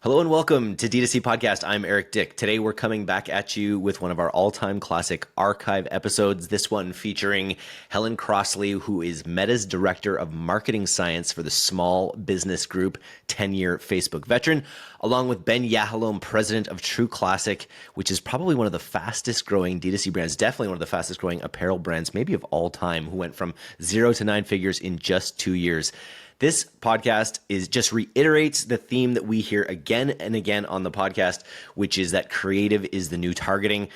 Hello and welcome to DTC Podcast. I'm Eric Dick. Today we're coming back at you with one of our all-time classic archive episodes, this one featuring Helen Crossley, who is Meta's Director of Marketing Science for the Small Business Group, 10-year Facebook veteran, along with Ben Yahalom, President of True Classic, which is probably one of the fastest growing DTC brands, definitely one of the fastest growing apparel brands, maybe of all time, who went from 0 to 9 figures in just 2 years. This podcast just reiterates the theme that we hear again and again on the podcast, which is that creative is the new targeting.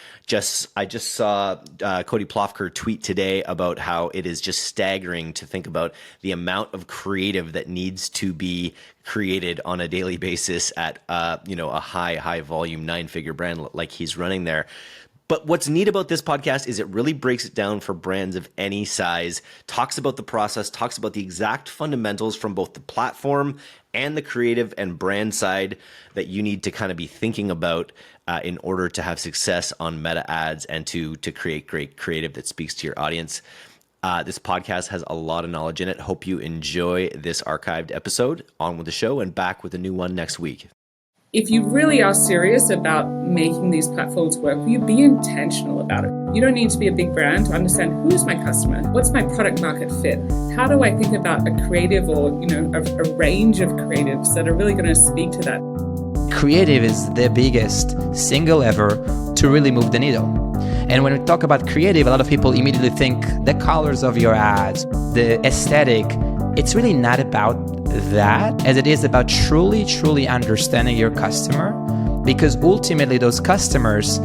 I just saw Cody Plofker tweet today about how it is just staggering to think about the amount of creative that needs to be created on a daily basis at a high volume 9-figure brand like he's running there. But what's neat about this podcast is it really breaks it down for brands of any size, talks about the process, talks about the exact fundamentals from both the platform and the creative and brand side that you need to kind of be thinking about in order to have success on Meta ads and to create great creative that speaks to your audience. This podcast has a lot of knowledge in it. Hope you enjoy this archived episode. On with the show and back with a new one next week. If you really are serious about making these platforms work for you, be intentional about it. You don't need to be a big brand to understand who's my customer, what's my product market fit, how do I think about a creative or a range of creatives that are really going to speak to that. Creative is the biggest single ever to really move the needle. And when we talk about creative, a lot of people immediately think the colors of your ads, the aesthetic. It's really not about that, as it is about truly understanding your customer, because ultimately those customers,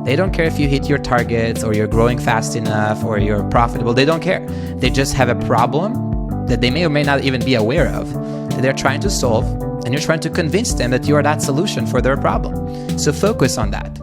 they don't care if you hit your targets or you're growing fast enough or you're profitable. They don't care. They just have a problem that they may or may not even be aware of that they're trying to solve, and you're trying to convince them that you are that solution for their problem. So focus on that.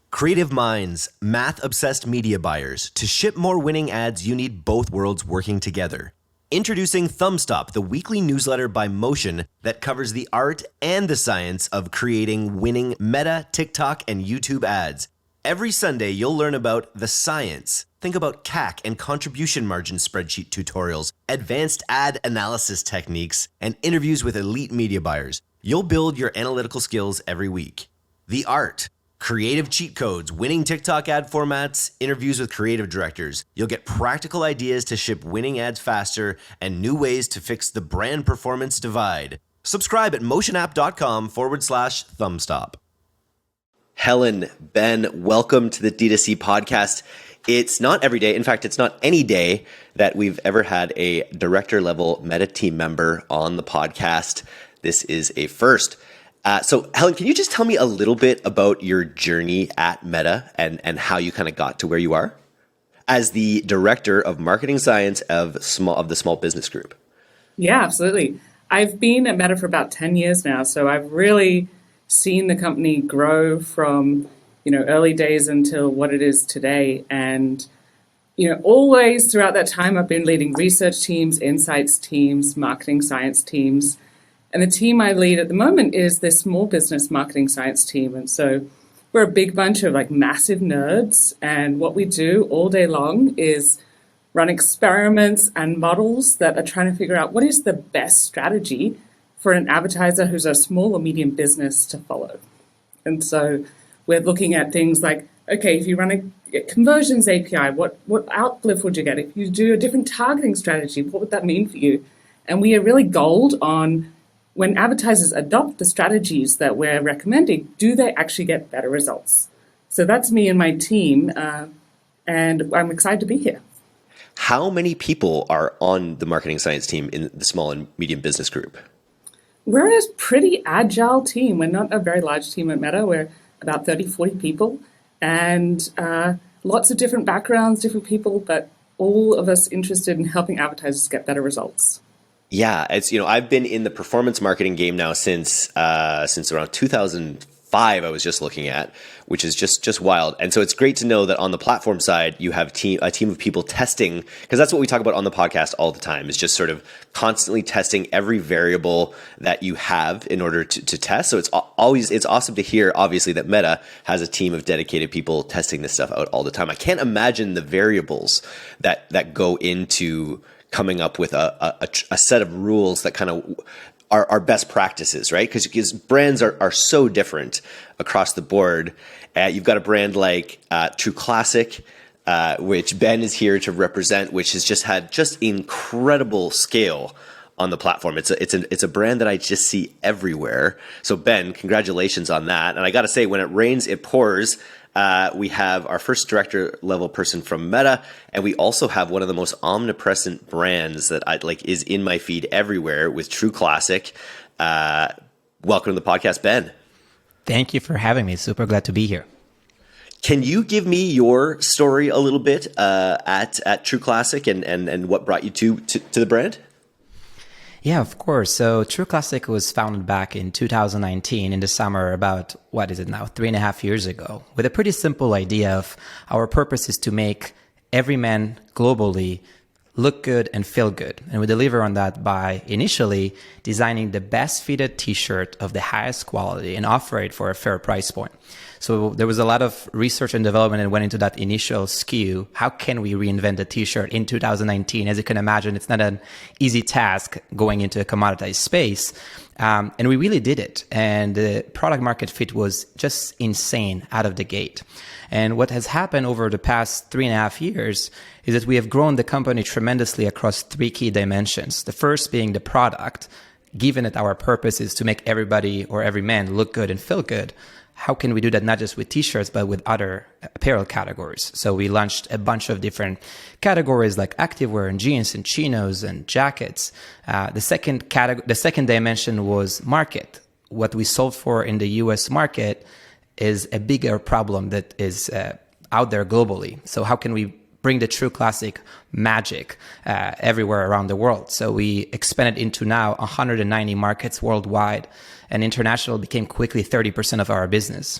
Creative minds, math-obsessed media buyers. To ship more winning ads, you need both worlds working together. Introducing Thumbstop, the weekly newsletter by Motion that covers the art and the science of creating winning Meta, TikTok, and YouTube ads. Every Sunday, you'll learn about the science. Think about CAC and contribution margin spreadsheet tutorials, advanced ad analysis techniques, and interviews with elite media buyers. You'll build your analytical skills every week. The art. Creative cheat codes, winning TikTok ad formats, interviews with creative directors. You'll get practical ideas to ship winning ads faster and new ways to fix the brand performance divide. Subscribe at motionapp.com/thumbstop. Helen, Ben, welcome to the D2C podcast. It's not every day. In fact, it's not any day that we've ever had a director level Meta team member on the podcast. This is a first. So Helen, can you just tell me a little bit about your journey at Meta and how you kind of got to where you are as the Director of Marketing Science of the Small Business Group? Yeah, absolutely. I've been at Meta for about 10 years now, so I've really seen the company grow from, early days until what it is today. And, always throughout that time, I've been leading research teams, insights teams, marketing science teams. And the team I lead at the moment is the small business marketing science team. And so we're a big bunch of massive nerds. And what we do all day long is run experiments and models that are trying to figure out what is the best strategy for an advertiser who's a small or medium business to follow. And so we're looking at things like, okay, if you run a conversions API, what uplift would you get? If you do a different targeting strategy, what would that mean for you? And we are really gold on when advertisers adopt the strategies that we're recommending, do they actually get better results? So that's me and my team, and I'm excited to be here. How many people are on the marketing science team in the small and medium business group? We're a pretty agile team. We're not a very large team at Meta. We're about 30, 40 people, and lots of different backgrounds, different people, but all of us interested in helping advertisers get better results. Yeah, it's I've been in the performance marketing game now since around 2005. 5 I was just looking at, which is just wild. And so it's great to know that on the platform side, you have a team of people testing, because that's what we talk about on the podcast all the time, is just sort of constantly testing every variable that you have in order to test. So it's awesome to hear, obviously, that Meta has a team of dedicated people testing this stuff out all the time. I can't imagine the variables that go into coming up with a set of rules that kind of are best practices, right? Because brands are so different across the board. You've got a brand like True Classic, which Ben is here to represent, which has just had incredible scale on the platform. It's a brand that I just see everywhere. So Ben, congratulations on that. And I got to say, when it rains, it pours. We have our first director level person from Meta, and we also have one of the most omnipresent brands that is in my feed everywhere with True Classic. Welcome to the podcast, Ben. Thank you for having me. Super glad to be here. Can you give me your story a little bit at True Classic and what brought you to the brand? Yeah, of course. So True Classic was founded back in 2019 in the summer, about, 3.5 years ago, with a pretty simple idea of our purpose is to make every man globally look good and feel good. And we deliver on that by initially designing the best fitted t-shirt of the highest quality and offer it for a fair price point. So there was a lot of research and development and went into that initial SKU. How can we reinvent a t-shirt in 2019? As you can imagine, it's not an easy task going into a commoditized space. And we really did it. And the product market fit was just insane out of the gate. And what has happened over the past 3.5 years is that we have grown the company tremendously across 3 key dimensions. The first being the product. Given that our purpose is to make everybody or every man look good and feel good, how can we do that not just with t-shirts, but with other apparel categories? So we launched a bunch of different categories like activewear and jeans and chinos and jackets. The second dimension was market. What we sold for in the US market is a bigger problem that is out there globally. So how can we bring the True Classic magic everywhere around the world? So we expanded into now 190 markets worldwide, and international became quickly 30% of our business.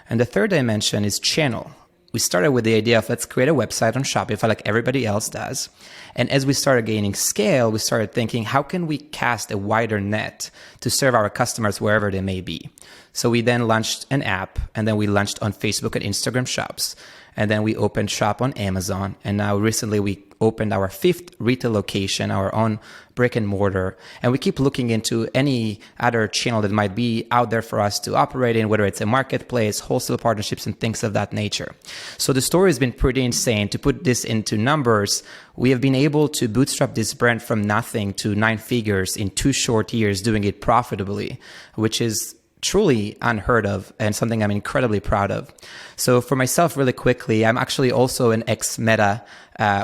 And the third dimension is channel. We started with the idea of let's create a website on Shopify like everybody else does. And as we started gaining scale, we started thinking, how can we cast a wider net to serve our customers wherever they may be? So we then launched an app, and then we launched on Facebook and Instagram shops. And then we opened shop on Amazon. And now recently we opened our 5th retail location, our own brick-and-mortar. And we keep looking into any other channel that might be out there for us to operate in, whether it's a marketplace, wholesale partnerships, and things of that nature. So the story has been pretty insane. To put this into numbers, we have been able to bootstrap this brand from nothing to 9 figures in 2 short years, doing it profitably, which is truly unheard of and something I'm incredibly proud of. So for myself, really quickly, I'm actually also an ex-Meta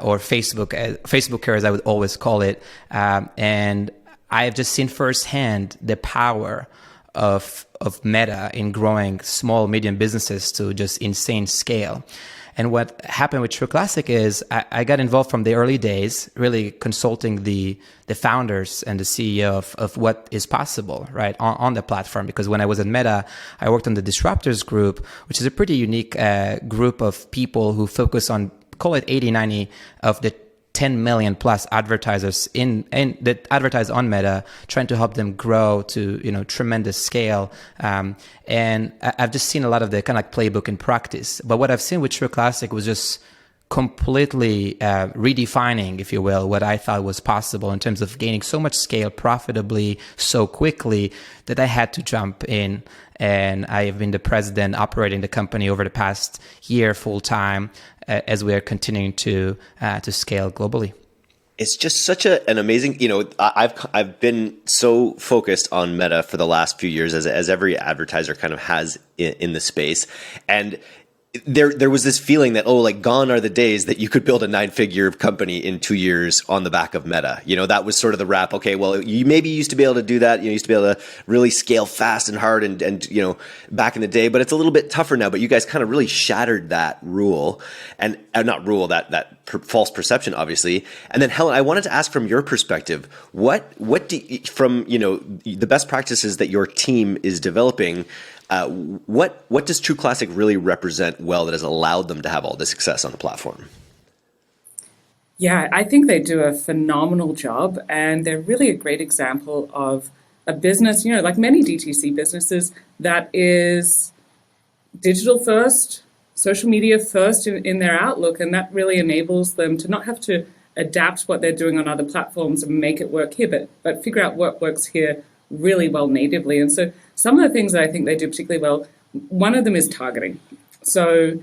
or Facebooker, as I would always call it. And I have just seen firsthand the power of Meta in growing small, medium businesses to just insane scale. And what happened with True Classic is I got involved from the early days, really consulting the founders and the CEO of what is possible, right, on the platform. Because when I was at Meta, I worked on the Disruptors group, which is a pretty unique group of people who focus on, call it 80, 90 of the 10 million plus advertisers that advertise on Meta, trying to help them grow to tremendous scale. And I've just seen a lot of the kind of like playbook in practice. But what I've seen with True Classic was just completely redefining, if you will, what I thought was possible in terms of gaining so much scale profitably so quickly that I had to jump in. And I have been the president operating the company over the past year full time as we are continuing to scale globally. It's just such an amazing, I've been so focused on Meta for the last few years, as every advertiser kind of has in the space. And there was this feeling that, gone are the days that you could build a 9-figure company in 2 years on the back of Meta. That was sort of the rap. Okay, well, you maybe used to be able to do that. You used to be able to really scale fast and hard and back in the day, but it's a little bit tougher now. But you guys kind of really shattered that rule and not rule, that false perception, obviously. And then Helen, I wanted to ask from your perspective, what do from the best practices that your team is developing, What does True Classic really represent well that has allowed them to have all this success on the platform? Yeah, I think they do a phenomenal job, and they're really a great example of a business, like many DTC businesses, that is digital first, social media first in their outlook, and that really enables them to not have to adapt what they're doing on other platforms and make it work here, but figure out what works here really well natively. And so some of the things that I think they do particularly well, one of them is targeting. So,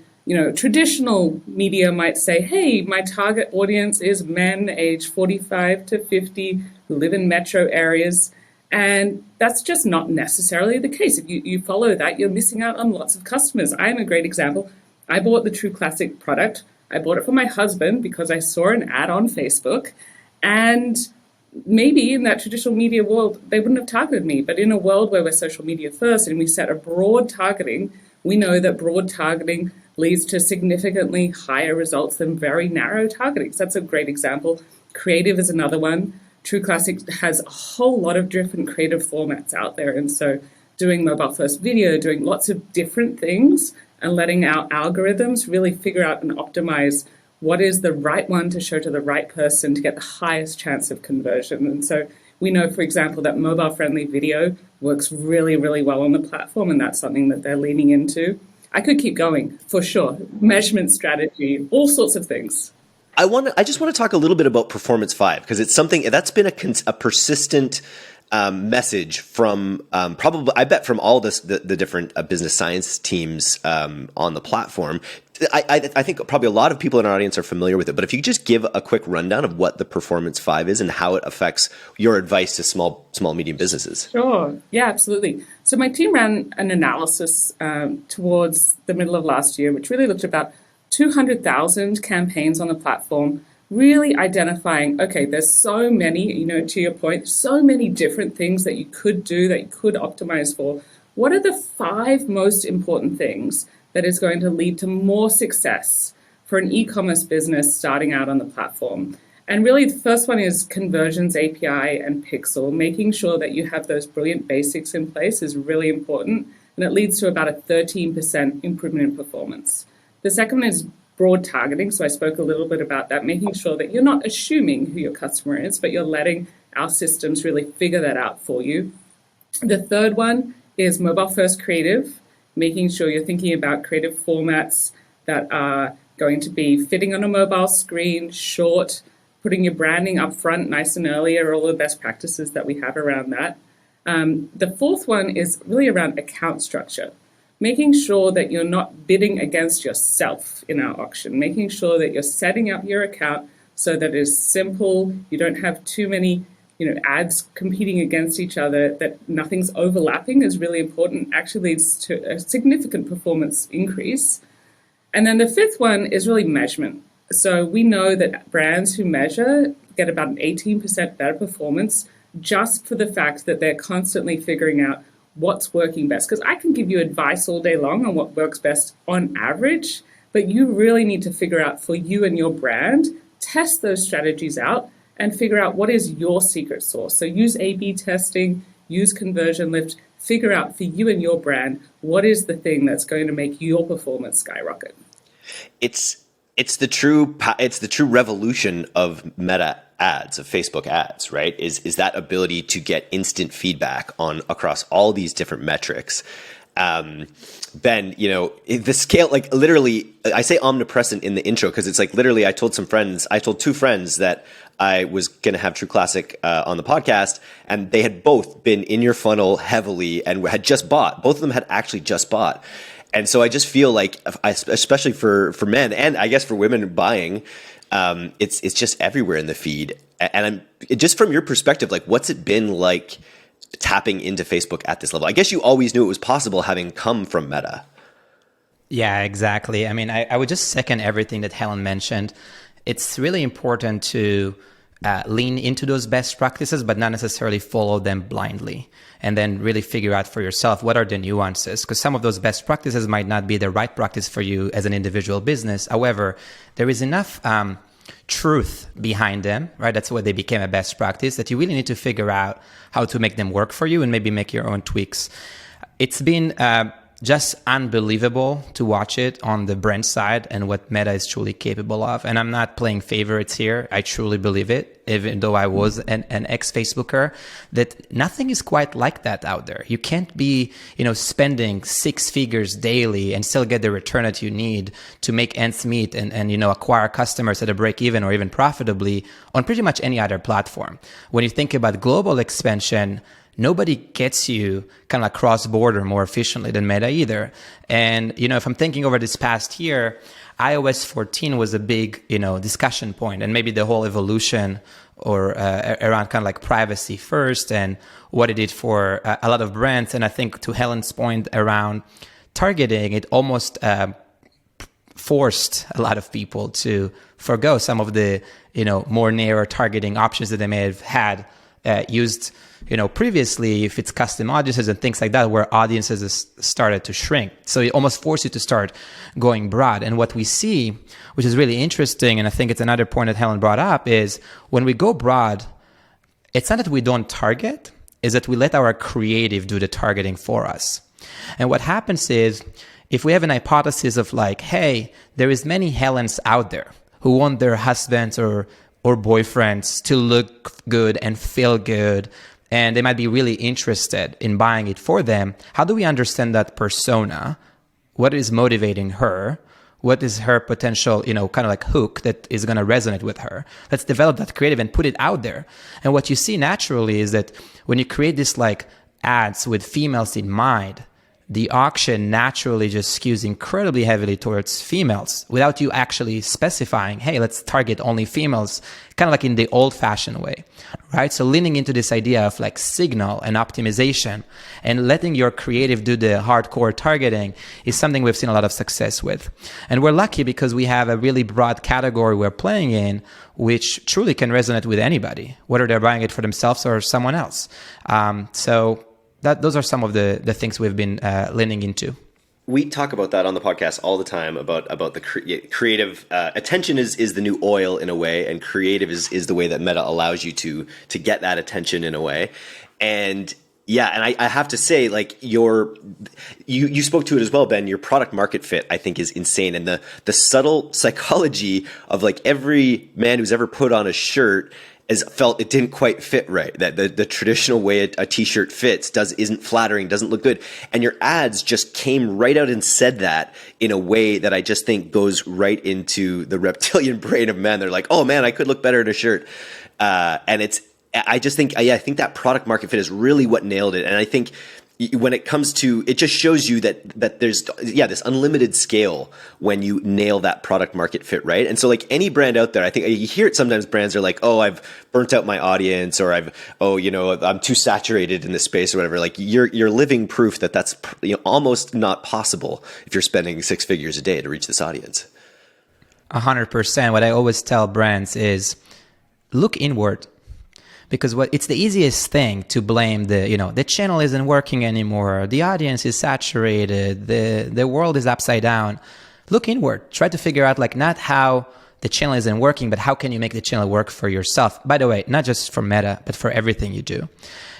traditional media might say, hey, my target audience is men aged 45 to 50 who live in metro areas. And that's just not necessarily the case. If you follow that, you're missing out on lots of customers. I'm a great example. I bought the True Classic product. I bought it for my husband because I saw an ad on Facebook. And maybe in that traditional media world, they wouldn't have targeted me. But in a world where we're social media first and we set a broad targeting, we know that broad targeting leads to significantly higher results than very narrow targeting. So that's a great example. Creative is another one. True Classic has a whole lot of different creative formats out there. And so doing mobile first video, doing lots of different things and letting our algorithms really figure out and optimize what is the right one to show to the right person to get the highest chance of conversion. And so we know, for example, that mobile friendly video works really, really well on the platform, and that's something that they're leaning into. I could keep going for sure. Measurement strategy, all sorts of things. I just want to talk a little bit about Performance 5, because it's something that's been a persistent message from probably, I bet, from all the different business science teams on the platform. I think probably a lot of people in our audience are familiar with it, but if you could just give a quick rundown of what the Performance 5 is and how it affects your advice to small, medium businesses. Sure. Yeah, absolutely. So my team ran an analysis towards the middle of last year, which really looked at about 200,000 campaigns on the platform, really identifying, okay, there's so many, to your point, so many different things that you could do, that you could optimize for. What are the 5 most important things that is going to lead to more success for an e-commerce business starting out on the platform? And really, the first one is conversions API and pixel. Making sure that you have those brilliant basics in place is really important, and it leads to about a 13% improvement in performance. The second one is broad targeting. So I spoke a little bit about that, making sure that you're not assuming who your customer is, but you're letting our systems really figure that out for you. The third one is mobile first creative, making sure you're thinking about creative formats that are going to be fitting on a mobile screen, short, putting your branding up front nice and early are all the best practices that we have around that. The fourth one is really around account structure. Making sure that you're not bidding against yourself in our auction, making sure that you're setting up your account so that it's simple, you don't have too many ads competing against each other, that nothing's overlapping is really important, actually leads to a significant performance increase. And then the fifth one is really measurement. So we know that brands who measure get about an 18% better performance just for the fact that they're constantly figuring out what's working best. Because I can give you advice all day long on what works best on average, but you really need to figure out for you and your brand, test those strategies out and figure out what is your secret sauce. So use A/B testing, use conversion lift, figure out for you and your brand, what is the thing that's going to make your performance skyrocket. It's the true revolution of Meta ads, of Facebook ads, right? Is that ability to get instant feedback across all these different metrics. Ben, the scale, like literally, I say omnipresent in the intro because it's like literally I told 2 friends that I was going to have True Classic on the podcast, and they had both been in your funnel heavily and had just bought. Both of them had actually just bought. And so I just feel like, especially for men and I guess for women buying, it's just everywhere in the feed. And just from your perspective, like what's it been like tapping into Facebook at this level? I guess you always knew it was possible having come from Meta. Yeah, exactly. I mean, I would just second everything that Helen mentioned. It's really important to lean into those best practices, but not necessarily follow them blindly. And then really figure out for yourself what are the nuances, because some of those best practices might not be the right practice for you as an individual business. However, there is enough truth behind them, right? That's why they became a best practice, that you really need to figure out how to make them work for you and maybe make your own tweaks. it's been just unbelievable to watch it on the brand side and what Meta is truly capable of. And I'm not playing favorites here. I truly believe it, even though I was an ex-Facebooker, that nothing is quite like that out there. You can't be, spending 6 figures daily and still get the return that you need to make ends meet and acquire customers at a break even or even profitably on pretty much any other platform. When you think about global expansion, nobody gets you kind of like cross-border more efficiently than Meta either. And, if I'm thinking over this past year, iOS 14 was a big, discussion point, and maybe the whole evolution or around kind of like privacy first and what it did for a lot of brands. And I think to Helen's point around targeting, it almost forced a lot of people to forgo some of the, more narrow targeting options that they may have had used previously, if it's custom audiences and things like that, where audiences has started to shrink. So it almost forced you to start going broad. And what we see, which is really interesting, and I think it's another point that Helen brought up, is when we go broad, it's not that we don't target, is that we let our creative do the targeting for us. And what happens is, if we have an hypothesis of like, hey, there is many Helens out there who want their husbands or boyfriends to look good and feel good, and they might be really interested in buying it for them. How do we understand that persona? What is motivating her? What is her potential, kind of like hook that is going to resonate with her? Let's develop that creative and put it out there. And what you see naturally is that when you create this like ads with females in mind, the auction naturally just skews incredibly heavily towards females without you actually specifying, hey, let's target only females, kind of like in the old-fashioned way, right? So leaning into this idea of like signal and optimization and letting your creative do the hardcore targeting is something we've seen a lot of success with. And we're lucky because we have a really broad category we're playing in, which truly can resonate with anybody, whether they're buying it for themselves or someone else. Those are some of the things we've been leaning into. We talk about that on the podcast all the time about the creative. Attention is the new oil in a way, and creative is the way that Meta allows you to get that attention in a way. And yeah, and I have to say, like you spoke to it as well, Ben. Your product market fit, I think, is insane, and the subtle psychology of like every man who's ever put on a shirt has felt it didn't quite fit right. That the traditional way a t-shirt fits isn't flattering, doesn't look good. And your ads just came right out and said that in a way that I just think goes right into the reptilian brain of men. They're like, oh man, I could look better in a shirt. I think that product market fit is really what nailed it. And I think when it comes to, it just shows you that there's this unlimited scale when you nail that product market fit, right? And so like any brand out there, I think you hear it sometimes, brands are like, oh, I've burnt out my audience, or I'm too saturated in this space or whatever. Like you're living proof that that's almost not possible if you're spending 6 figures a day to reach this audience. 100%. What I always tell brands is look inward. Because it's the easiest thing to blame the channel isn't working anymore, the audience is saturated, the world is upside down. Look inward. Try to figure out like not how the channel isn't working, but how can you make the channel work for yourself? By the way, not just for Meta, but for everything you do.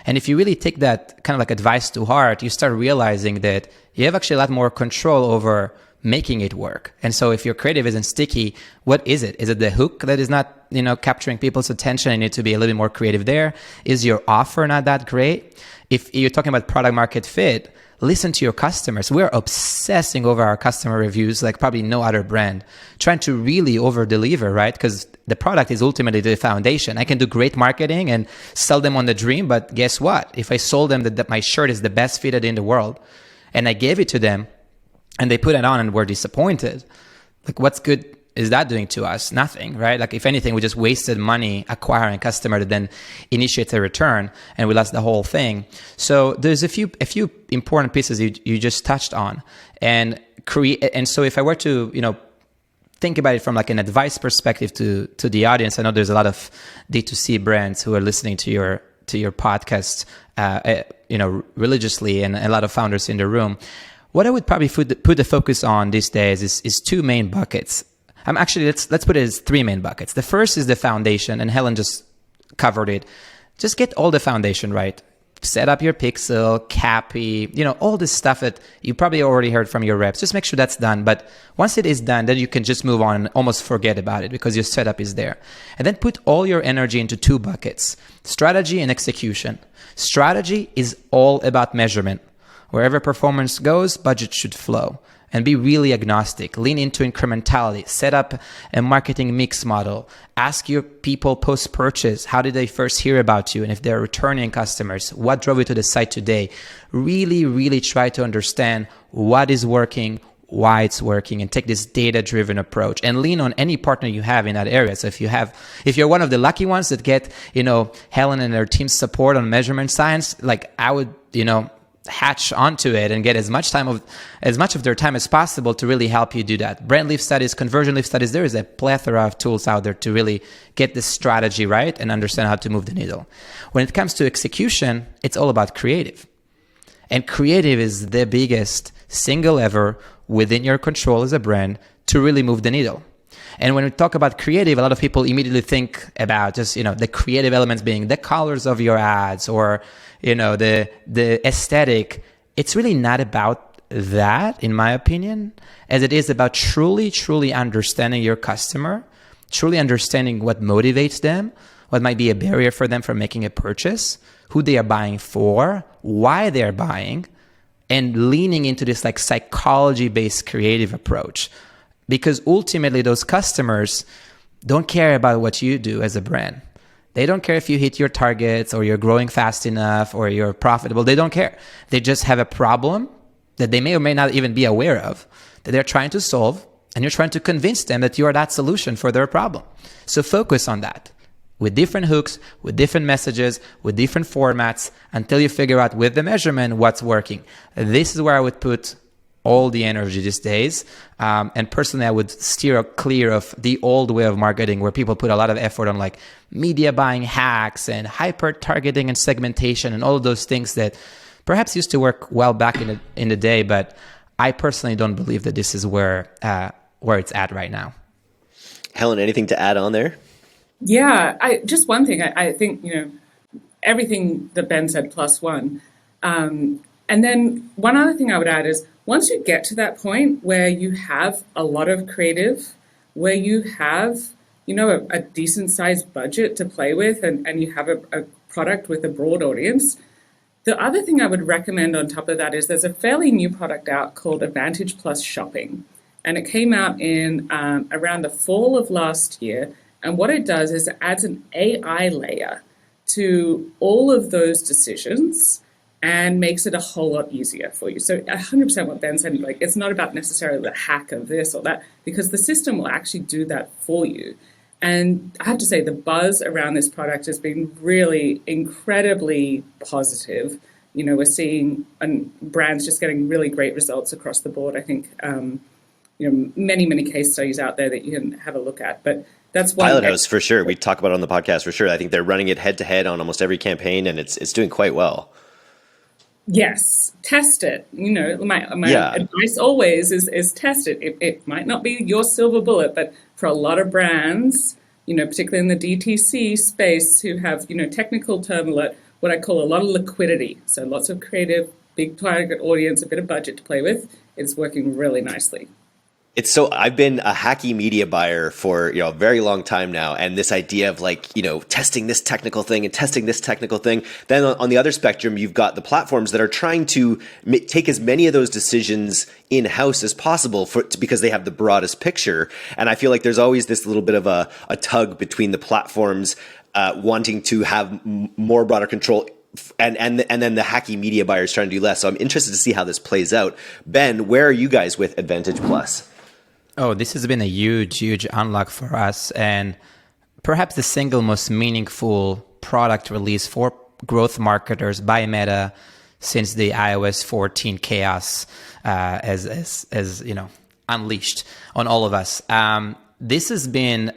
And if you really take that kind of like advice to heart, you start realizing that you have actually a lot more control over making it work. And so if your creative isn't sticky, what is it? Is it the hook that is not, capturing people's attention and you need to be a little bit more creative there? Is your offer not that great? If you're talking about product market fit, listen to your customers. We're obsessing over our customer reviews like probably no other brand, trying to really over deliver, right? Because the product is ultimately the foundation. I can do great marketing and sell them on the dream, but guess what? If I sold them that my shirt is the best fitted in the world and I gave it to them, and they put it on and were disappointed, like what's good is that doing to us? Nothing, right? Like if anything, we just wasted money acquiring a customer that then initiates a return and we lost the whole thing. So there's a few important pieces you just touched on, and so if I were to think about it from like an advice perspective to the audience, I know there's a lot of D2C brands who are listening to your podcast religiously, and a lot of founders in the room. What I would probably put the focus on these days is 2 main buckets. Let's put it as 3 main buckets. The first is the foundation, and Helen just covered it. Just get all the foundation right. set up your pixel, CAPI, all this stuff that you probably already heard from your reps. Just make sure that's done. But once it is done, then you can just move on and almost forget about it because your setup is there. And then put all your energy into two buckets, strategy and execution. Strategy is all about measurement. Wherever performance goes, budget should flow. And be really agnostic. Lean into incrementality. Set up a marketing mix model. Ask your people post-purchase, how did they first hear about you? And if they're returning customers, what drove you to the site today? Really, really try to understand what is working, why it's working, and take this data-driven approach and lean on any partner you have in that area. So if you're one of the lucky ones that get, Helen and her team's support on measurement science, I would, hatch onto it and get as much of their time as possible to really help you do that. Brand lift studies, conversion lift studies, there is a plethora of tools out there to really get this strategy right and understand how to move the needle. When it comes to execution, it's all about creative. And creative is the biggest single ever within your control as a brand to really move the needle. And when we talk about creative, a lot of people immediately think about just, the creative elements being the colors of your ads or, the aesthetic. It's really not about that, in my opinion, as it is about truly, truly understanding your customer, truly understanding what motivates them, what might be a barrier for them from making a purchase, who they are buying for, why they're buying, and leaning into this psychology-based creative approach. Because ultimately those customers don't care about what you do as a brand. They don't care if you hit your targets or you're growing fast enough or you're profitable. They don't care. They just have a problem that they may or may not even be aware of that they're trying to solve, and you're trying to convince them that you are that solution for their problem. So focus on that with different hooks, with different messages, with different formats until you figure out with the measurement what's working. This is where I would put all the energy these days. And personally, I would steer clear of the old way of marketing where people put a lot of effort on media buying hacks and hyper targeting and segmentation and all of those things that perhaps used to work well back in the day. But I personally don't believe that this is where it's at right now. Helen, anything to add on there? Yeah, just one thing. I think, everything that Ben said plus one. And then one other thing I would add is once you get to that point where you have a lot of creative, where you have, a decent sized budget to play with and you have a product with a broad audience, the other thing I would recommend on top of that is there's a fairly new product out called Advantage Plus Shopping. And it came out in around the fall of last year. And what it does is it adds an AI layer to all of those decisions and makes it a whole lot easier for you. So 100% what Ben said, it's not about necessarily the hack of this or that, because the system will actually do that for you. And I have to say the buzz around this product has been really incredibly positive. We're seeing brands just getting really great results across the board. I think, many, many case studies out there that you can have a look at. But that's one. Pilot House, for sure. We talk about it on the podcast, for sure. I think they're running it head to head on almost every campaign, and it's doing quite well. Yes, test it. My advice always is test it. It might not be your silver bullet, but for a lot of brands, particularly in the DTC space who have, technical term, what I call a lot of liquidity. So lots of creative, big target audience, a bit of budget to play with. It's working really nicely. I've been a hacky media buyer for, a very long time now. And this idea of testing this technical thing and testing this technical thing. Then on the other spectrum, you've got the platforms that are trying to take as many of those decisions in-house as possible because they have the broadest picture. And I feel like there's always this little bit of a tug between the platforms wanting to have more broader control and then the hacky media buyers trying to do less. So I'm interested to see how this plays out. Ben, where are you guys with Advantage Plus? Oh, this has been a huge, huge unlock for us, and perhaps the single most meaningful product release for growth marketers by Meta since the iOS 14 chaos as unleashed on all of us. This has been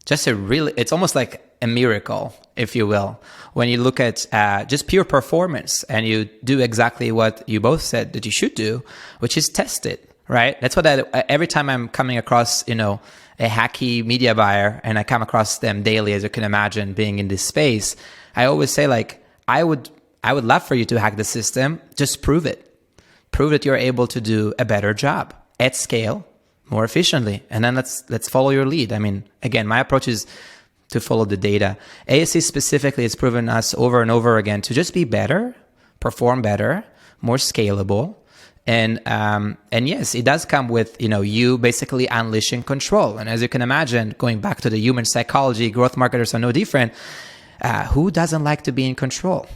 just it's almost like a miracle, if you will, when you look at just pure performance and you do exactly what you both said that you should do, which is test it. Right. That's what every time I'm coming across, a hacky media buyer, and I come across them daily, as you can imagine, being in this space, I always say I would I would love for you to hack the system. Just prove it. Prove that you're able to do a better job at scale, more efficiently. And then let's follow your lead. I mean, again, my approach is to follow the data. ASC specifically has proven us over and over again to just be better, perform better, more scalable. And yes, it does come with, you basically unleashing control. And as you can imagine, going back to the human psychology, growth marketers are no different. Who doesn't like to be in control?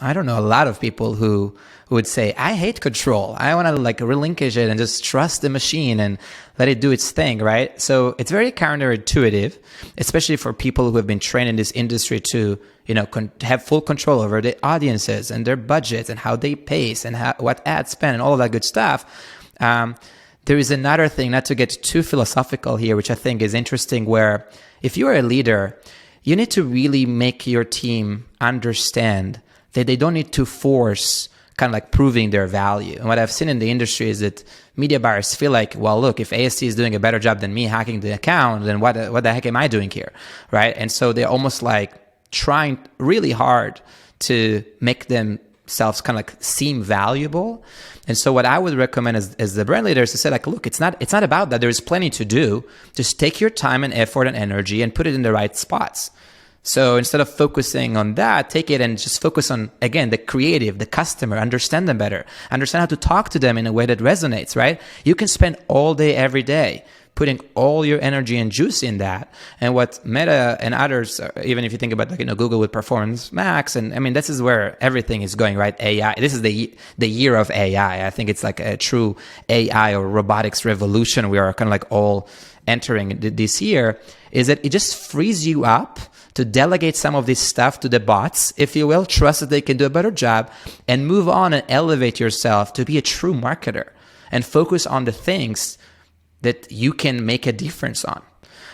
I don't know a lot of people who would say, I hate control. I want to relinquish it and just trust the machine and let it do its thing, right? So it's very counterintuitive, especially for people who have been trained in this industry to, have full control over the audiences and their budgets and how they pace and what ads spend and all of that good stuff. There is another thing, not to get too philosophical here, which I think is interesting, where if you are a leader, you need to really make your team understand that they don't need to force kind of proving their value. And what I've seen in the industry is that media buyers feel like, well, look, if ASC is doing a better job than me hacking the account, then what the heck am I doing here, right? And so they're almost trying really hard to make themselves kind of seem valuable. And so what I would recommend as the brand leader is to say look, it's not about that. There's plenty to do. Just take your time and effort and energy and put it in the right spots. So instead of focusing on that, take it and just focus on, again, the creative, the customer, understand them better, understand how to talk to them in a way that resonates, right? You can spend all day, every day, putting all your energy and juice in that. And what Meta and others, even if you think about Google with Performance Max, and I mean, this is where everything is going, right? AI. This is the year of AI. I think it's like a true AI or robotics revolution we are kind of all entering this year, is that it just frees you up to delegate some of this stuff to the bots, if you will, trust that they can do a better job, and move on and elevate yourself to be a true marketer and focus on the things that you can make a difference on.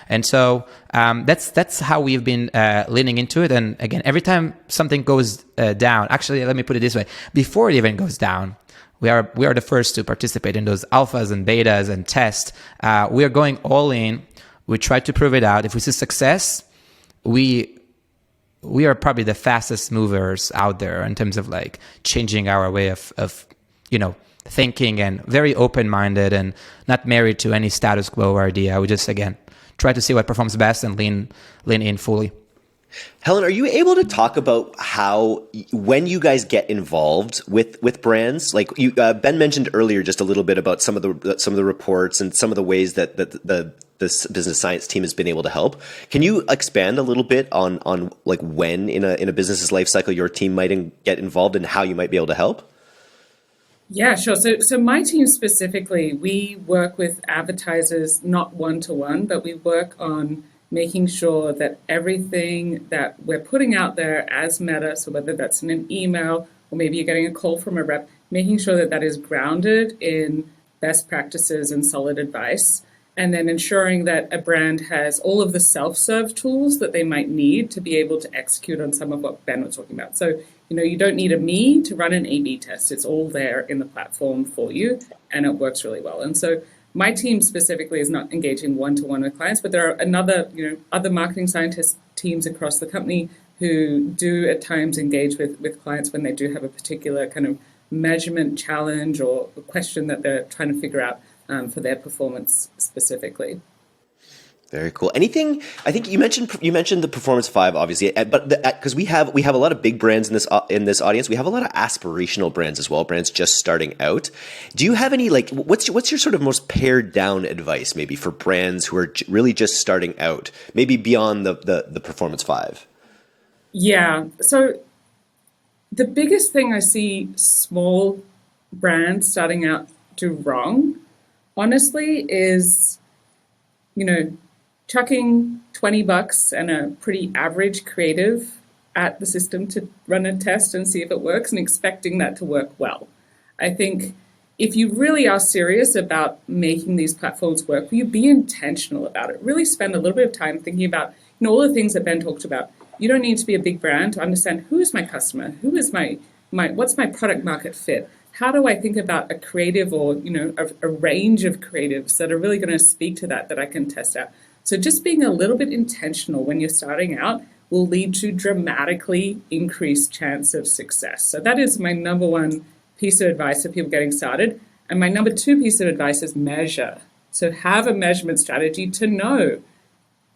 And so that's how we've been leaning into it. And again, every time something goes down, actually, let me put it this way: before it even goes down, we are the first to participate in those alphas and betas and tests. We are going all in. We try to prove it out. If we see success, we are probably the fastest movers out there in terms of changing our way of thinking, and very open-minded and not married to any status quo idea. We just, again, try to see what performs best and lean in fully. Helen, are you able to talk about when you guys get involved with brands? Ben mentioned earlier just a little bit about some of the reports and some of the ways that this business science team has been able to help. Can you expand a little bit on when in a business's life cycle your team might get involved and how you might be able to help? Yeah, sure. So my team specifically, we work with advertisers, not one-to-one, but we work on making sure that everything that we're putting out there as Meta, so whether that's in an email or maybe you're getting a call from a rep, making sure that is grounded in best practices and solid advice, and then ensuring that a brand has all of the self-serve tools that they might need to be able to execute on some of what Ben was talking about. So, you don't need me to run an A/B test. It's all there in the platform for you, and it works really well. And so my team specifically is not engaging one-to-one with clients, but there are other marketing scientist teams across the company who do at times engage with clients when they do have a particular kind of measurement challenge or a question that they're trying to figure out for their performance specifically. Very cool. Anything? I think you mentioned the Performance 5, obviously, but because we have a lot of big brands in this audience, we have a lot of aspirational brands as well, brands just starting out. Do you have any what's your sort of most pared down advice maybe for brands who are really just starting out, maybe beyond the Performance 5? Yeah. So the biggest thing I see small brands starting out do wrong, honestly, is chucking $20 and a pretty average creative at the system to run a test and see if it works and expecting that to work well. I think if you really are serious about making these platforms work, will you be intentional about it? Really spend a little bit of time thinking about all the things that Ben talked about. You don't need to be a big brand to understand who is my customer, who is my what's my product market fit? How do I think about a creative or a range of creatives that are really going to speak to that I can test out? So just being a little bit intentional when you're starting out will lead to dramatically increased chance of success. So that is my number one piece of advice for people getting started. And my number two piece of advice is measure. So have a measurement strategy to know,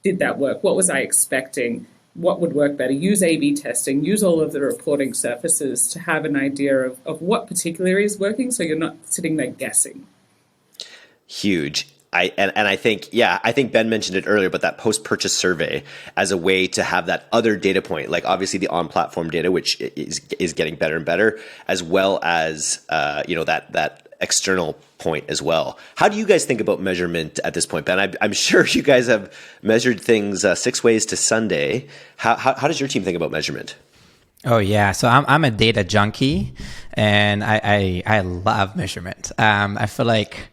did that work? What was I expecting? What would work better? Use A/B testing, use all of the reporting surfaces to have an idea of what particularly is working, so you're not sitting there guessing. Huge. I think Ben mentioned it earlier, but that post-purchase survey as a way to have that other data point, like obviously the on-platform data, which is getting better and better, as well as that external point as well. How do you guys think about measurement at this point, Ben? I'm sure you guys have measured things 6 ways to Sunday. How does your team think about measurement? Oh yeah, so I'm a data junkie, and I love measurement. I feel like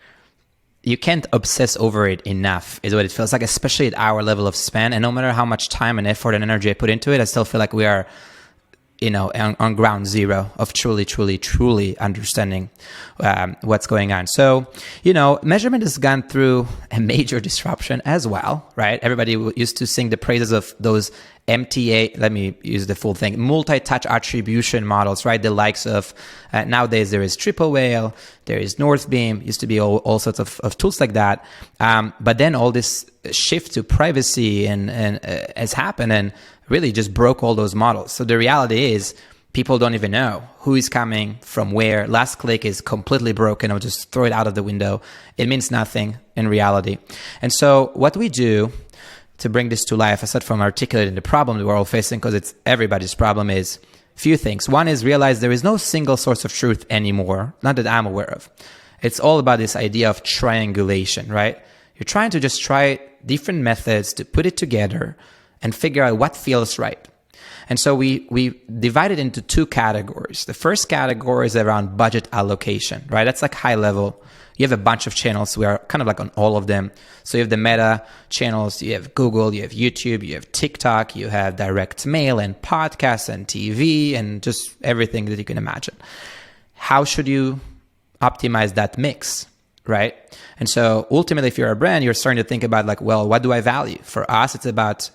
you can't obsess over it enough, is what it feels like, especially at our level of spend. And no matter how much time and effort and energy I put into it, I still feel like we are, on ground zero of truly understanding what's going on. So, measurement has gone through a major disruption as well, right? Everybody used to sing the praises of those MTA, let me use the full thing, multi-touch attribution models, right? The likes of, nowadays there is Triple Whale, there is Northbeam, used to be all sorts of tools like that. But then all this shift to privacy and has happened and really just broke all those models. So the reality is people don't even know who is coming from where. Last click is completely broken. I'll just throw it out of the window. It means nothing in reality. And so what we do to bring this to life, aside from articulating the problem that we're all facing, because it's everybody's problem, is a few things. One is realize there is no single source of truth anymore, not that I'm aware of. It's all about this idea of triangulation, right? You're trying to just try different methods to put it together and figure out what feels right. And so we divide it into 2 categories. The first category is around budget allocation, right? That's like high level. You have a bunch of channels. We are kind of like on all of them. So you have the Meta channels, you have Google, you have YouTube, you have TikTok, you have direct mail and podcasts and TV and just everything that you can imagine. How should you optimize that mix, right? And so ultimately, if you're a brand, you're starting to think about like, well, what do I value? For us, it's about,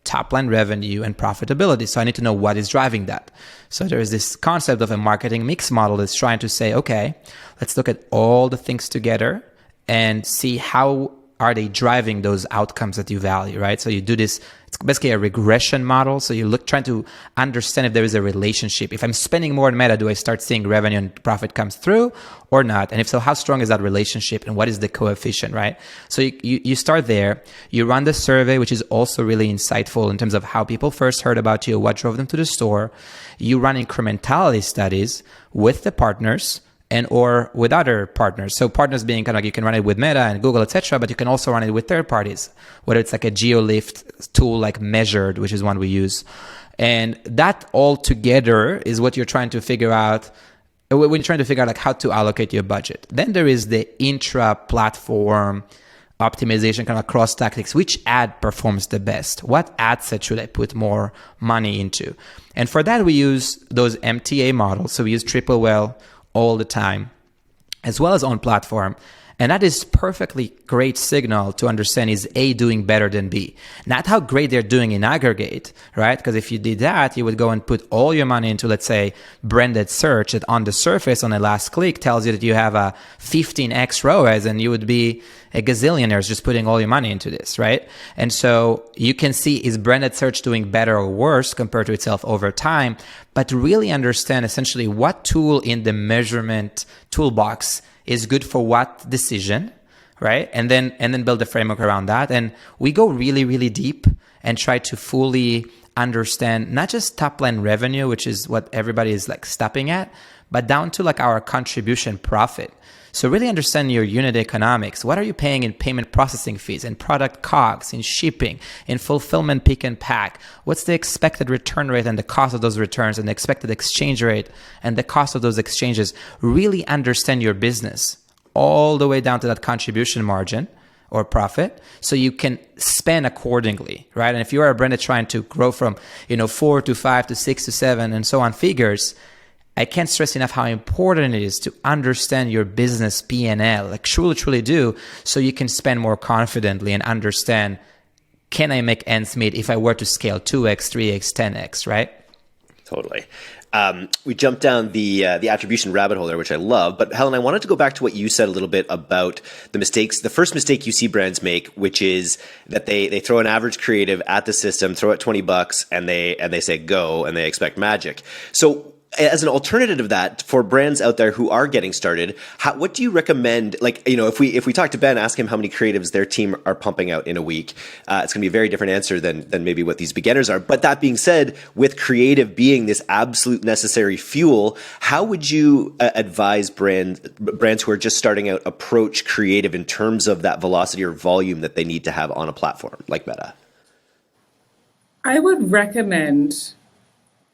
top line revenue and profitability. So I need to know what is driving that. So there is this concept of a marketing mix model that's trying to say, okay, let's look at all the things together and see how are they driving those outcomes that you value, right? So you do this, it's basically a regression model. So you trying to understand if there is a relationship. If I'm spending more on Meta, do I start seeing revenue and profit comes through or not? And if so, how strong is that relationship and what is the coefficient, right? So you start there, you run the survey, which is also really insightful in terms of how people first heard about you, what drove them to the store. You run incrementality studies with the partners and or with other partners. So partners being kind of like you can run it with Meta and Google, etc., but you can also run it with third parties, whether it's like a GeoLift tool like Measured, which is one we use. And that all together is what you're trying to figure out when you're trying to figure out like how to allocate your budget. Then there is the intra-platform optimization, kind of cross tactics. Which ad performs the best? What ad set should I put more money into? And for that, we use those MTA models. So we use Triple Whale all the time, as well as on platform. And that is perfectly great signal to understand is A doing better than B. Not how great they're doing in aggregate, right? Because if you did that, you would go and put all your money into, let's say, branded search that on the surface, on the last click, tells you that you have a 15x ROAS and you would be a gazillionaire just putting all your money into this, right? And so you can see is branded search doing better or worse compared to itself over time, but really understand essentially what tool in the measurement toolbox is good for what decision, right? And then build a framework around that. And we go really, really deep and try to fully understand not just top line revenue, which is what everybody is like stopping at, but down to like our contribution profit. So really understand your unit economics. What are you paying in payment processing fees, in product COGS, in shipping, in fulfillment pick and pack? What's the expected return rate and the cost of those returns and the expected exchange rate and the cost of those exchanges? Really understand your business all the way down to that contribution margin or profit so you can spend accordingly, right? And if you are a brand that's trying to grow from 4 to 5 to 6 to 7 and so on figures, I can't stress enough how important it is to understand your business P&L, like truly do, so you can spend more confidently and understand can I make ends meet if I were to scale 2x, 3x, 10x, right? Totally. We jumped down the attribution rabbit hole there, which I love. But Helen, I wanted to go back to what you said a little bit about the mistakes. The first mistake you see brands make, which is that they throw an average creative at the system, throw it $20, and they say go, and they expect magic. So, as an alternative to that, for brands out there who are getting started, what do you recommend? Like, if we talk to Ben, ask him how many creatives their team are pumping out in a week, it's going to be a very different answer than maybe what these beginners are. But that being said, with creative being this absolute necessary fuel, how would you advise brands who are just starting out approach creative in terms of that velocity or volume that they need to have on a platform like Meta? I would recommend.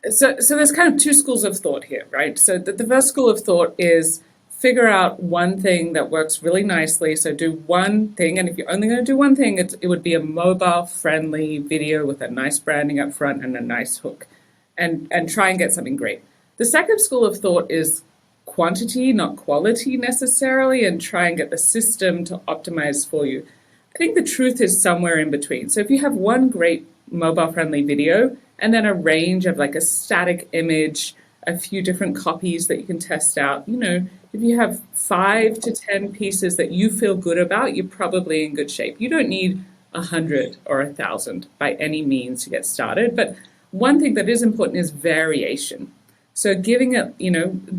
So there's kind of two schools of thought here, right? So the first school of thought is figure out one thing that works really nicely. So do one thing, and if you're only going to do one thing, it would be a mobile-friendly video with a nice branding up front and a nice hook, and try and get something great. The second school of thought is quantity, not quality necessarily, and try and get the system to optimize for you. I think the truth is somewhere in between. So if you have one great mobile-friendly video, and then a range of like a static image, a few different copies that you can test out. If you have 5 to 10 pieces that you feel good about, you're probably in good shape. You don't need 100 or 1,000 by any means to get started. But one thing that is important is variation. So giving it,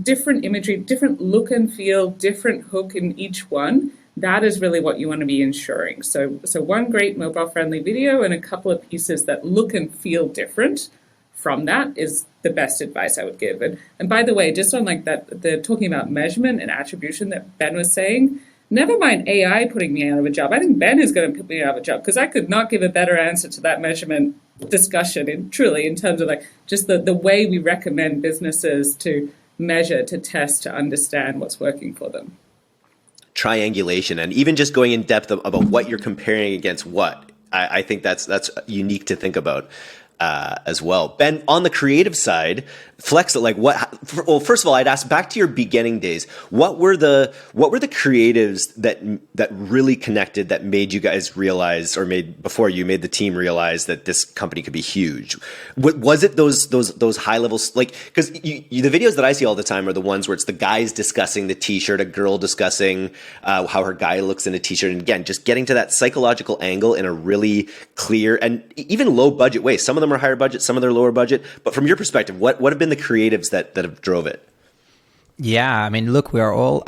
different imagery, different look and feel, different hook in each one. That is really what you want to be ensuring. So one great mobile-friendly video and a couple of pieces that look and feel different from that is the best advice I would give. And by the way, just on like that, the talking about measurement and attribution that Ben was saying, never mind AI putting me out of a job. I think Ben is going to put me out of a job because I could not give a better answer to that measurement discussion in terms of like just the way we recommend businesses to measure, to test, to understand what's working for them. Triangulation, and even just going in depth about what you're comparing against what. I think that's unique to think about as well. Ben, on the creative side, flex it like what? Well, first of all, I'd ask back to your beginning days. What were the creatives that really connected, that made you guys realize, or made the team realize that this company could be huge? Was it those high levels, like, because the videos that I see all the time are the ones where it's the guys discussing the t-shirt, a girl discussing how her guy looks in a t-shirt, and again, just getting to that psychological angle in a really clear and even low budget way. Some of them are higher budget, some of them are lower budget. But from your perspective, what have been the creatives that have drove it? Yeah, I mean, look, we are all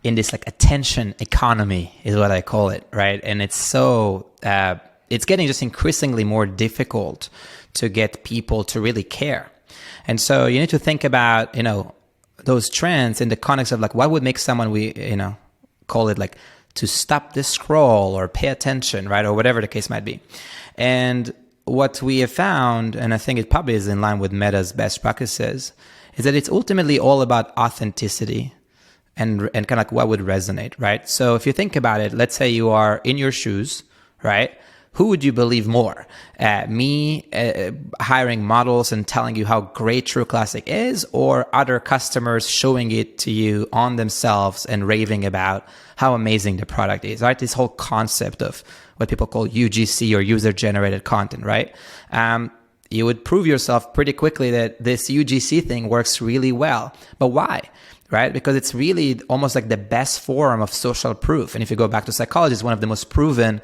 in this like attention economy is what I call it, right? And it's so it's getting just increasingly more difficult to get people to really care. And so you need to think about, those trends in the context of like what would make someone call it like to stop the scroll or pay attention, right? Or whatever the case might be. And what we have found, and I think it probably is in line with Meta's best practices, is that it's ultimately all about authenticity and kind of like what would resonate, right? So if you think about it, let's say you are in your shoes, right? Who would you believe more? Me hiring models and telling you how great True Classic is, or other customers showing it to you on themselves and raving about how amazing the product is, right? This whole concept of what people call UGC or user-generated content, right? You would prove yourself pretty quickly that this UGC thing works really well. But why? Right? Because it's really almost like the best form of social proof. And if you go back to psychology, it's one of the most proven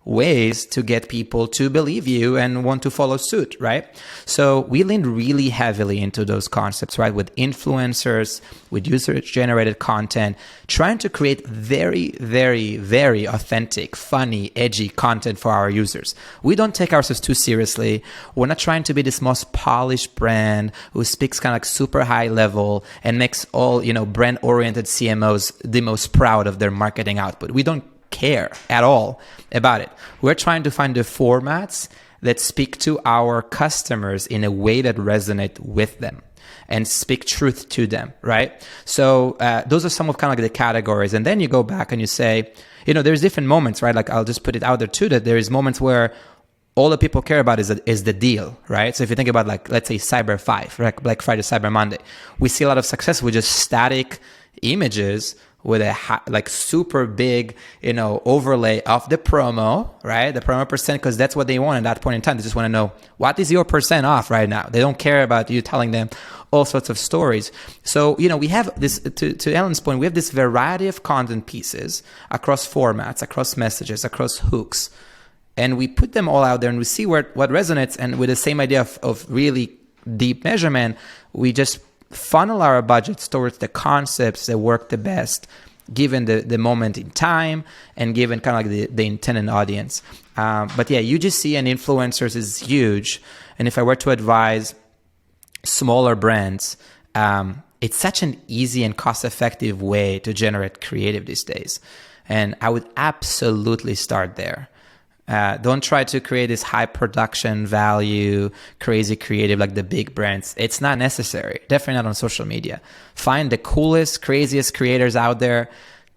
ways to get people to believe you and want to follow suit, right? So we leaned really heavily into those concepts, right? With influencers, with user-generated content, trying to create very, very, very authentic, funny, edgy content for our users. We don't take ourselves too seriously. We're not trying to be this most polished brand who speaks kind of like super high level and makes all, brand-oriented CMOs the most proud of their marketing output. We don't care at all about it. We're trying to find the formats that speak to our customers in a way that resonate with them and speak truth to them, right? So those are some of kind of like the categories. And then you go back and you say, there's different moments, right? Like I'll just put it out there too, that there is moments where all that people care about is the deal, right? So if you think about like, let's say Cyber 5, right? Black Friday, Cyber Monday, we see a lot of success with just static images with a super big, overlay of the promo, right? The promo percent, because that's what they want at that point in time. They just want to know, what is your percent off right now? They don't care about you telling them all sorts of stories. So, we have this, to Helen's point, we have this variety of content pieces across formats, across messages, across hooks. And we put them all out there and we see what resonates. And with the same idea of really deep measurement, we just funnel our budgets towards the concepts that work the best given the moment in time and given kind of like the intended audience. But yeah, UGC and influencers is huge. And if I were to advise smaller brands, it's such an easy and cost-effective way to generate creative these days. And I would absolutely start there. Don't try to create this high production value, crazy creative like the big brands. It's not necessary. Definitely not on social media. Find the coolest, craziest creators out there.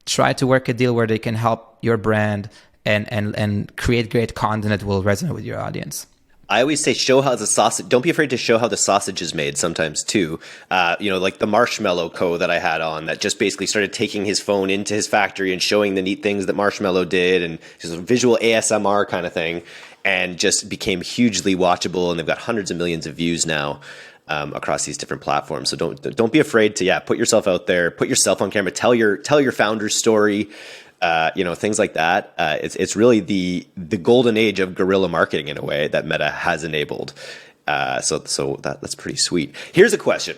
Try to work a deal where they can help your brand and create great content that will resonate with your audience. I always say show how the sausage, don't be afraid to show how the sausage is made sometimes too. Like the Marshmallow Co. that I had on that just basically started taking his phone into his factory and showing the neat things that Marshmallow did and just a visual ASMR kind of thing, and just became hugely watchable. And they've got hundreds of millions of views now across these different platforms. So don't be afraid to, put yourself out there, put yourself on camera, tell your founder's story. Things like that. It's really the golden age of guerrilla marketing in a way that Meta has enabled. So that's pretty sweet. Here's a question: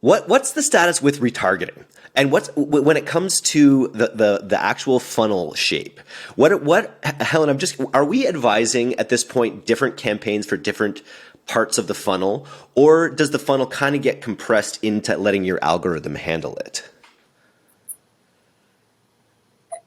what's the status with retargeting? And when it comes to the actual funnel shape? What Helen? Are we advising at this point different campaigns for different parts of the funnel, or does the funnel kind of get compressed into letting your algorithm handle it?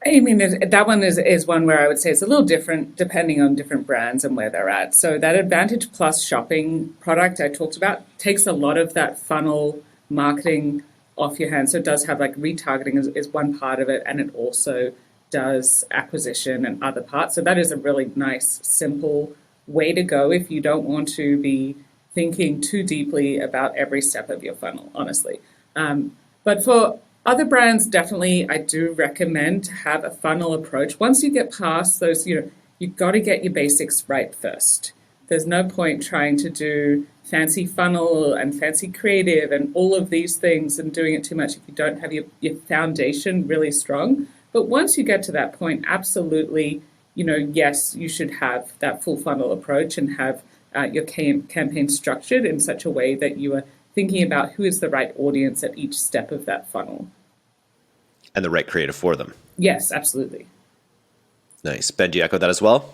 I mean, that one is one where I would say it's a little different depending on different brands and where they're at. So that Advantage Plus shopping product I talked about takes a lot of that funnel marketing off your hands. So it does have like retargeting is one part of it, and it also does acquisition and other parts. So that is a really nice, simple way to go if you don't want to be thinking too deeply about every step of your funnel, honestly. But for other brands, definitely, I do recommend to have a funnel approach. Once you get past those, you've got to get your basics right first. There's no point trying to do fancy funnel and fancy creative and all of these things and doing it too much if you don't have your foundation really strong. But once you get to that point, absolutely, yes, you should have that full funnel approach and have your campaign structured in such a way that you are thinking about who is the right audience at each step of that funnel. And the right creative for them. Yes, absolutely. Nice. Ben, do you echo that as well?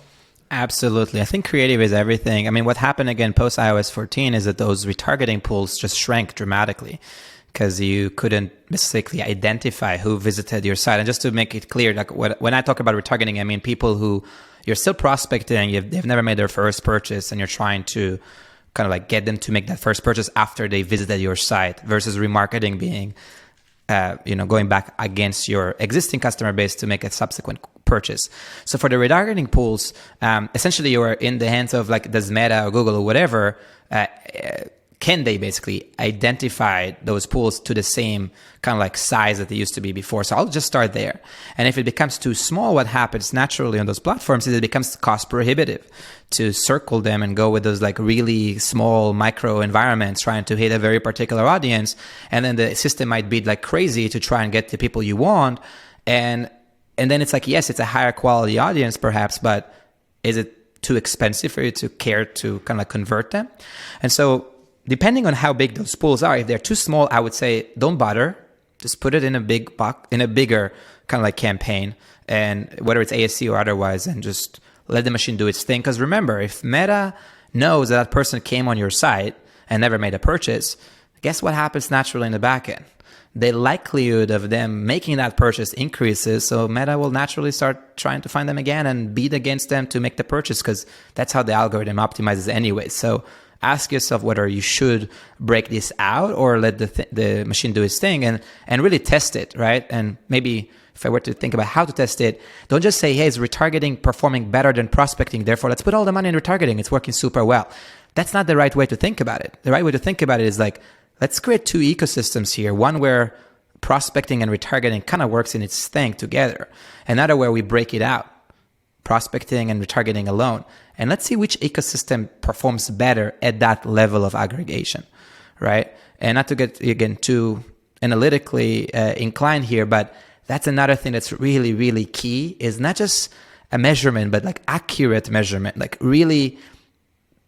Absolutely. I think creative is everything. I mean, what happened again post iOS 14 is that those retargeting pools just shrank dramatically because you couldn't basically identify who visited your site. And just to make it clear, like when I talk about retargeting, I mean people who you're still prospecting, they've never made their first purchase, and you're trying to kind of like get them to make that first purchase after they visited your site, versus remarketing being, going back against your existing customer base to make a subsequent purchase. So for the retargeting pools, essentially you are in the hands of like does Meta or Google or whatever, can they basically identify those pools to the same kind of like size that they used to be before? So I'll just start there. And if it becomes too small, what happens naturally on those platforms is it becomes cost prohibitive to circle them and go with those like really small micro environments trying to hit a very particular audience. And then the system might beat like crazy to try and get the people you want. And then it's like, yes, it's a higher quality audience perhaps, but is it too expensive for you to care to kind of like convert them? And so depending on how big those pools are, if they're too small, I would say don't bother. Just put it in a bigger kind of like campaign, and whether it's ASC or otherwise, and just let the machine do its thing. Because remember, if Meta knows that person came on your site and never made a purchase, guess what happens naturally in the back end? The likelihood of them making that purchase increases, so Meta will naturally start trying to find them again and beat against them to make the purchase, because that's how the algorithm optimizes anyway. So ask yourself whether you should break this out or let the machine do its thing and really test it, right? And maybe if I were to think about how to test it, don't just say, hey, is retargeting performing better than prospecting? Therefore, let's put all the money in retargeting. It's working super well. That's not the right way to think about it. The right way to think about it is like, let's create two ecosystems here. One where prospecting and retargeting kind of works in its thing together. Another where we break it out, prospecting and retargeting alone. And let's see which ecosystem performs better at that level of aggregation, right? And not to get, again, too analytically inclined here, but that's another thing that's really, really key, is not just a measurement, but like accurate measurement, like really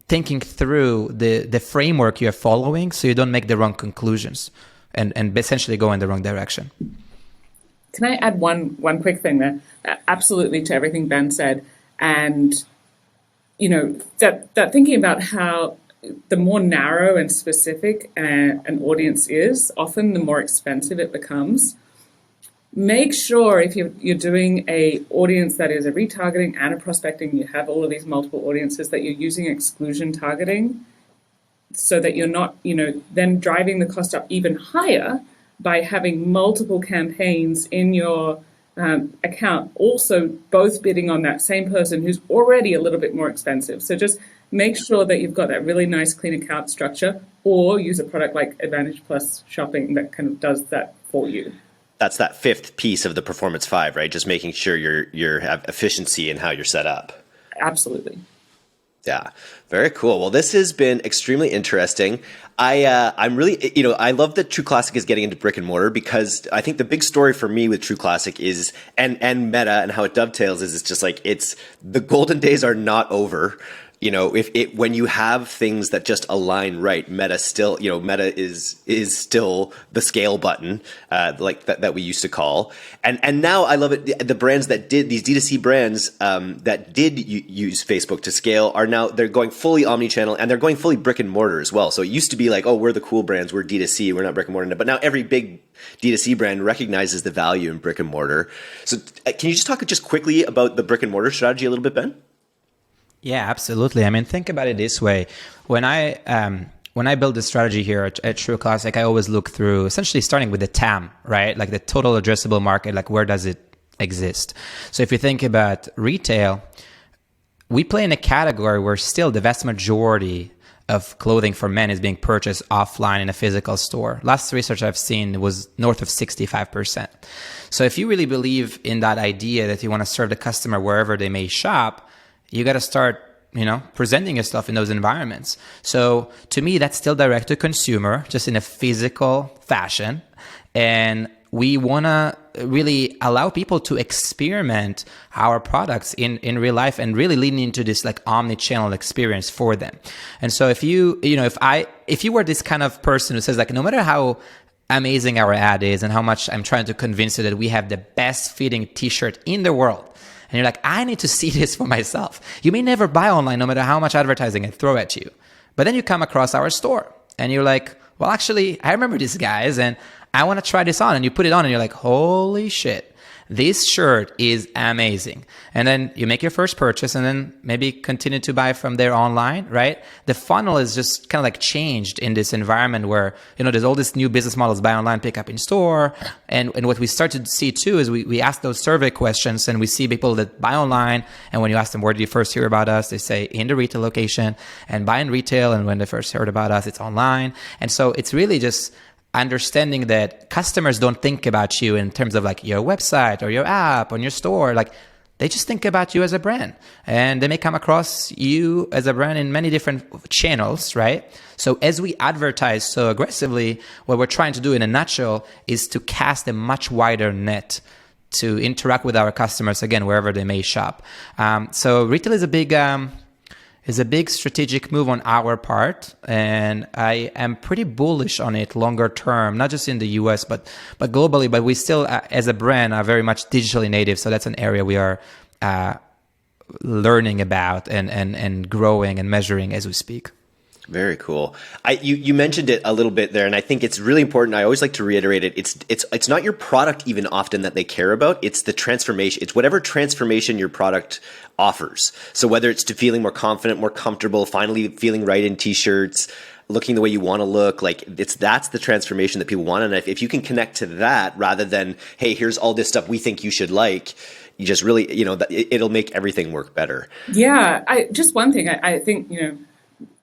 thinking through the framework you're following so you don't make the wrong conclusions and essentially go in the wrong direction. Can I add one quick thing there? Absolutely to everything Ben said. And, you know, that thinking about how the more narrow and specific an audience is, often the more expensive it becomes. Make sure if you're doing a audience that is a retargeting and a prospecting, you have all of these multiple audiences, that you're using exclusion targeting so that you're not, you know, then driving the cost up even higher by having multiple campaigns in your account, also both bidding on that same person who's already a little bit more expensive. So just make sure that you've got that really nice clean account structure, or use a product like Advantage Plus Shopping that kind of does that for you. That's that fifth piece of the Performance 5, right? Just making sure you have efficiency in how you're set up. Absolutely. Yeah, very cool. Well, this has been extremely interesting. I'm really, you know, I love that True Classic is getting into brick and mortar, because I think the big story for me with True Classic is, and Meta and how it dovetails is, it's just like, it's the golden days are not over. You know, when you have things that just align right, Meta still, you know, Meta is still the scale button, like that we used to call. And now I love it. The brands that did, these D2C brands that did use Facebook to scale, are now, they're going fully omni-channel, and they're going fully brick and mortar as well. So it used to be like, oh, we're the cool brands, we're D2C, we're not brick and mortar. But now every big D2C brand recognizes the value in brick and mortar. So can you just talk just quickly about the brick and mortar strategy a little bit, Ben? Yeah, absolutely. I mean, think about it this way. When I build the strategy here at True Classic, I always look through, essentially starting with the TAM, right? Like the total addressable market, like where does it exist? So if you think about retail, we play in a category where still the vast majority of clothing for men is being purchased offline in a physical store. Last research I've seen was north of 65%. So if you really believe in that idea that you want to serve the customer wherever they may shop, you got to start, you know, presenting your stuff in those environments. So to me, that's still direct to consumer, just in a physical fashion. And we want to really allow people to experiment our products in real life, and really lean into this like omni-channel experience for them. And so if you were this kind of person who says like, no matter how amazing our ad is and how much I'm trying to convince you that we have the best fitting t-shirt in the world, and you're like, I need to see this for myself, you may never buy online no matter how much advertising I throw at you. But then you come across our store and you're like, well, actually, I remember these guys and I want to try this on. And you put it on and you're like, holy shit, this shirt is amazing. And then you make your first purchase and then maybe continue to buy from there online, right? The funnel is just kind of like changed in this environment where, you know, there's all these new business models, buy online, pick up in store. And what we start to see too is we ask those survey questions and we see people that buy online. And when you ask them, where did you first hear about us? They say in the retail location, and buy in retail. And when they first heard about us, it's online. And so it's really just understanding that customers don't think about you in terms of like your website or your app or your store. Like they just think about you as a brand, and they may come across you as a brand in many different channels, right? So as we advertise so aggressively, what we're trying to do in a nutshell is to cast a much wider net to interact with our customers, again, wherever they may shop. So retail is a big strategic move on our part, and I am pretty bullish on it longer term, not just in the US, but globally. But we still, as a brand, are very much digitally native. So that's an area we are learning about and growing and measuring as we speak. Very cool. You mentioned it a little bit there, and I think it's really important. I always like to reiterate it. It's not your product even often that they care about. It's the transformation. It's whatever transformation your product offers. So whether it's to feeling more confident, more comfortable, finally feeling right in t-shirts, looking the way you want to look, like that's the transformation that people want. And if you can connect to that rather than, hey, here's all this stuff we think you should like, you just really, you know, it'll make everything work better. Yeah. Just one thing, I think, you know,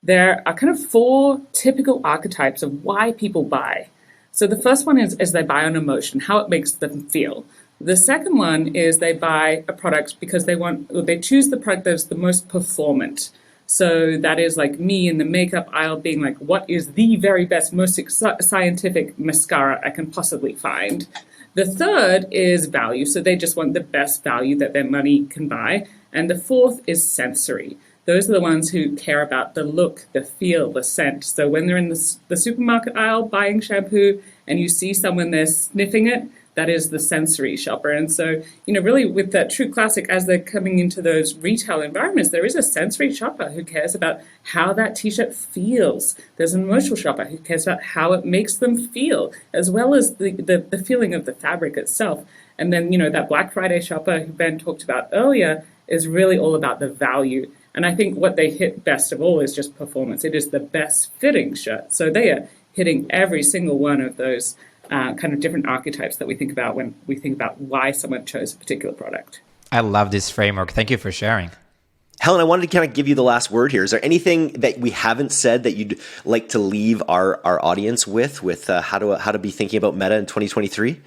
there are kind of 4 typical archetypes of why people buy. So the first one is they buy on emotion, how it makes them feel. The second one is they buy a product because they choose the product that's the most performant. So that is like me in the makeup aisle being like, what is the very best, most scientific mascara I can possibly find? The third is value. So they just want the best value that their money can buy. And the fourth is sensory. Those are the ones who care about the look, the feel, the scent. So when they're in the supermarket aisle buying shampoo and you see someone there sniffing it, that is the sensory shopper. And so, really with that true classic, as they're coming into those retail environments, there is a sensory shopper who cares about how that t-shirt feels. There's an emotional shopper who cares about how it makes them feel, as well as the feeling of the fabric itself. And then, that Black Friday shopper who Ben talked about earlier is really all about the value. And I think what they hit best of all is just performance. It is the best fitting shirt. So they are hitting every single one of those kind of different archetypes that we think about when we think about why someone chose a particular product. I love this framework. Thank you for sharing. Helen, I wanted to kind of give you the last word here. Is there anything that we haven't said that you'd like to leave our audience with how to be thinking about Meta in 2023?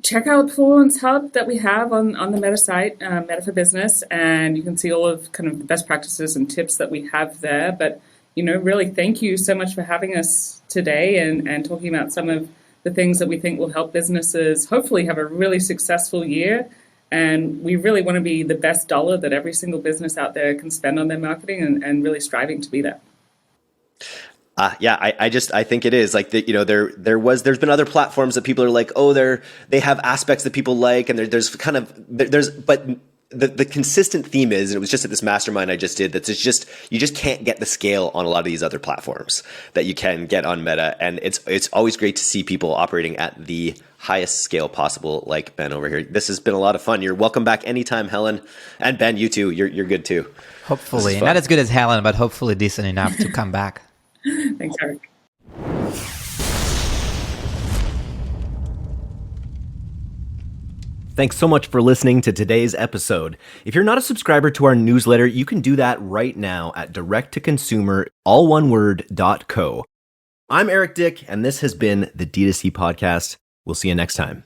Check out the Performance Hub that we have on the Meta site, Meta for Business, and you can see all of kind of the best practices and tips that we have there. But really thank you so much for having us today and talking about some of the things that we think will help businesses hopefully have a really successful year. And we really want to be the best dollar that every single business out there can spend on their marketing and really striving to be that. I think it is like that. There's been other platforms that people are like, they have aspects that people like, and but the consistent theme is, and it was just at this mastermind I just did, that's you just can't get the scale on a lot of these other platforms that you can get on Meta. And it's always great to see people operating at the highest scale possible, like Ben over here. This has been a lot of fun. You're welcome back anytime, Helen. And Ben, you too. You're good too. Hopefully. Not as good as Helen, but hopefully decent enough to come back. Thanks, Eric. Thanks so much for listening to today's episode. If you're not a subscriber to our newsletter, you can do that right now at direct-to-consumer, all one word, .co. I'm Eric Dick, and this has been the D2C Podcast. We'll see you next time.